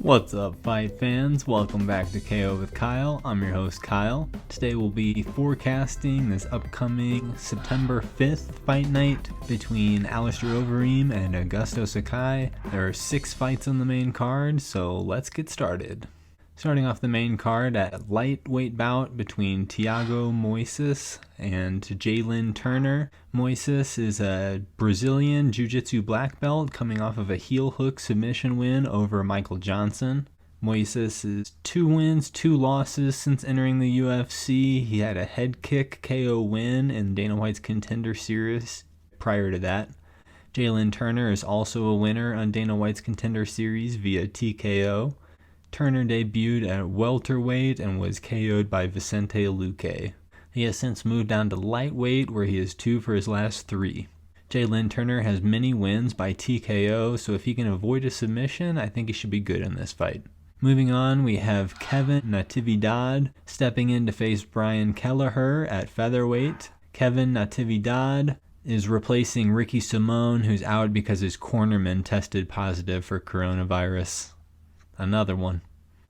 What's up, fight fans? Welcome back to KO with Kyle. I'm your host, Kyle. Today we'll be forecasting this upcoming September 5th fight night between Alistair Overeem and Augusto Sakai. There are 6 fights on the main card, so let's get started. Starting off the main card at lightweight bout between Thiago Moises and Jalin Turner. Moises is a Brazilian jiu-jitsu black belt coming off of a heel hook submission win over Michael Johnson. Moises is 2 wins, 2 losses since entering the UFC. He had a head kick KO win in Dana White's Contender Series prior to that. Jalin Turner is also a winner on Dana White's Contender Series via TKO. Turner debuted at welterweight and was KO'd by Vicente Luque. He has since moved down to lightweight, where he is 2 for his last 3. Jalin Turner has many wins by TKO, so if he can avoid a submission, I think he should be good in this fight. Moving on, we have Kevin Natividad stepping in to face Brian Kelleher at featherweight. Kevin Natividad is replacing Ricky Simone, who's out because his cornerman tested positive for coronavirus. Another one.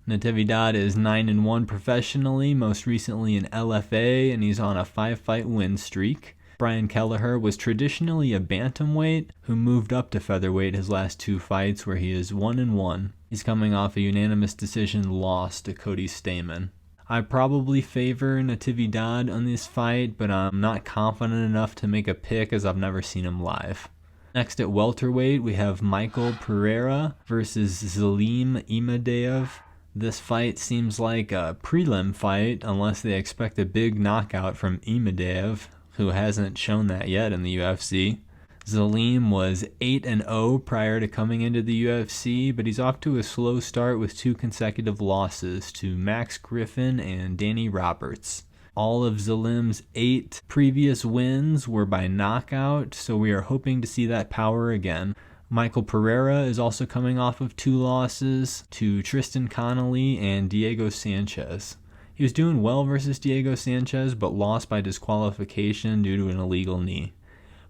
Natividad is 9-1 professionally, most recently in LFA, and he's on a 5-fight win streak. Brian Kelleher was traditionally a bantamweight who moved up to featherweight his last 2 fights, where he is 1-1. He's coming off a unanimous decision loss to Cody Stamann. I probably favor Natividad on this fight, but I'm not confident enough to make a pick as I've never seen him live. Next at welterweight, we have Michel Pereira versus Zelim Imadaev. This fight seems like a prelim fight unless they expect a big knockout from Imadaev, who hasn't shown that yet in the UFC. Zelim was 8-0 prior to coming into the UFC, but he's off to a slow start with 2 consecutive losses to Max Griffin and Danny Roberts. All of Zelim's 8 previous wins were by knockout, so we are hoping to see that power again. Michel Pereira is also coming off of 2 losses to Tristan Connolly and Diego Sanchez. He was doing well versus Diego Sanchez, but lost by disqualification due to an illegal knee.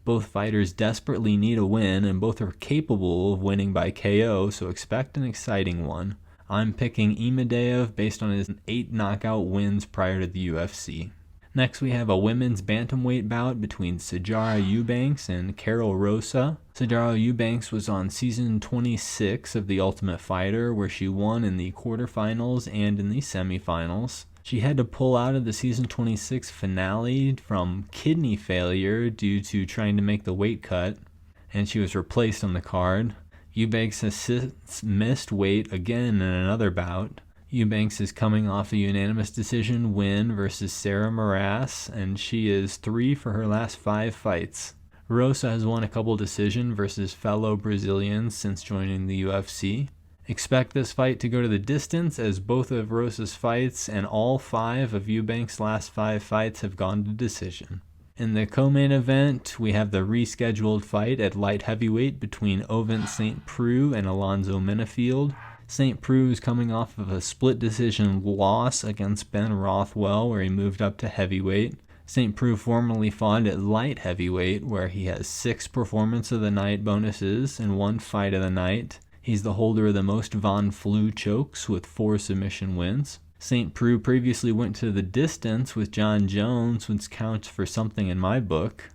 Both fighters desperately need a win, and both are capable of winning by KO, so expect an exciting one. I'm picking Imadaev based on his 8 knockout wins prior to the UFC. Next, we have a women's bantamweight bout between Sijara Eubanks and Karol Rosa. Sijara Eubanks was on season 26 of The Ultimate Fighter, where she won in the quarterfinals and in the semifinals. She had to pull out of the season 26 finale from kidney failure due to trying to make the weight cut, and she was replaced on the card. Eubanks has since missed weight again in another bout. Eubanks is coming off a unanimous decision win versus Sarah Moras, and she is 3 for her last 5 fights. Rosa has won a couple decision versus fellow Brazilians since joining the UFC. Expect this fight to go to the distance, as both of Rosa's fights and all 5 of Eubanks' last 5 fights have gone to decision. In the co-main event, we have the rescheduled fight at light heavyweight between Ovince St. Preux and Alonzo Menifield. St. Preux is coming off of a split decision loss against Ben Rothwell, where he moved up to heavyweight. St. Preux formerly fought at light heavyweight, where he has 6 performance of the night bonuses and 1 fight of the night. He's the holder of the most Von Flue chokes with 4 submission wins. St. Preux previously went to the distance with John Jones, which counts for something in my book.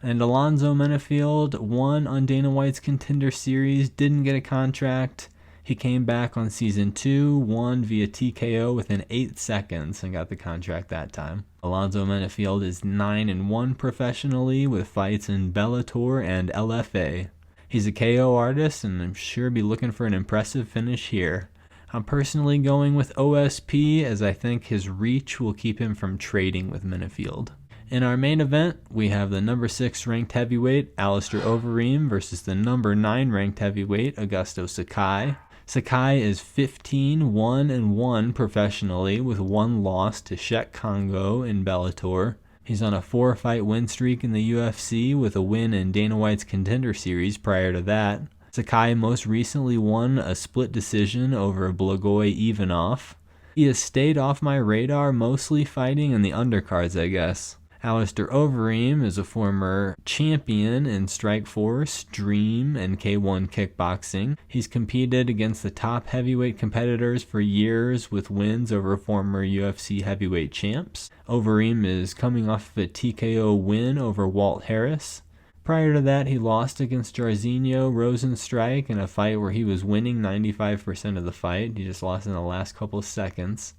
And Alonzo Menifield won on Dana White's Contender Series, didn't get a contract. He came back on season 2, won via TKO within 8 seconds, and got the contract that time. Alonzo Menifield is 9-1 professionally with fights in Bellator and LFA. He's a KO artist, and I'm sure be looking for an impressive finish here. I'm personally going with OSP, as I think his reach will keep him from trading with Menifield. In our main event, we have the number 6 ranked heavyweight Alistair Overeem versus the number 9 ranked heavyweight Augusto Sakai. Sakai is 15-1-1 professionally with 1 loss to Shek Congo in Bellator. He's on a 4-fight win streak in the UFC with a win in Dana White's Contender Series prior to that. Sakai most recently won a split decision over Blagoy Ivanov. He has stayed off my radar, mostly fighting in the undercards, I guess. Alistair Overeem is a former champion in Strikeforce, Dream, and K1 kickboxing. He's competed against the top heavyweight competitors for years with wins over former UFC heavyweight champs. Overeem is coming off of a TKO win over Walt Harris. Prior to that, he lost against Jairzinho Rosenstrike in a fight where he was winning 95% of the fight. He just lost in the last couple of seconds.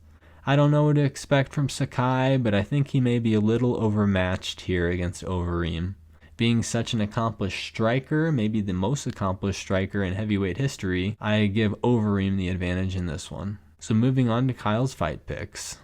I don't know what to expect from Sakai, but I think he may be a little overmatched here against Overeem. Being such an accomplished striker, maybe the most accomplished striker in heavyweight history, I give Overeem the advantage in this one. So moving on to Kyle's fight picks.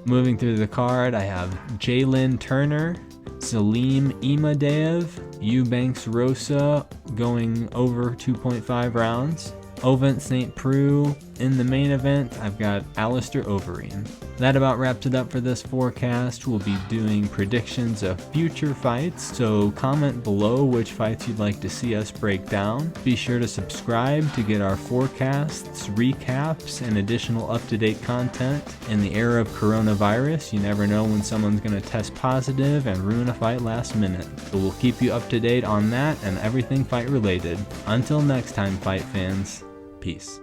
Moving through the card, I have Jalin Turner, Zelim Imadaev, Eubanks Rosa going over 2.5 rounds. Ovince St. Preux. In the main event, I've got Alistair Overeem. That about wraps it up for this forecast. We'll be doing predictions of future fights, so comment below which fights you'd like to see us break down. Be sure to subscribe to get our forecasts, recaps, and additional up-to-date content. In the era of coronavirus, you never know when someone's going to test positive and ruin a fight last minute. So we'll keep you up to date on that and everything fight related. Until next time, fight fans. Peace.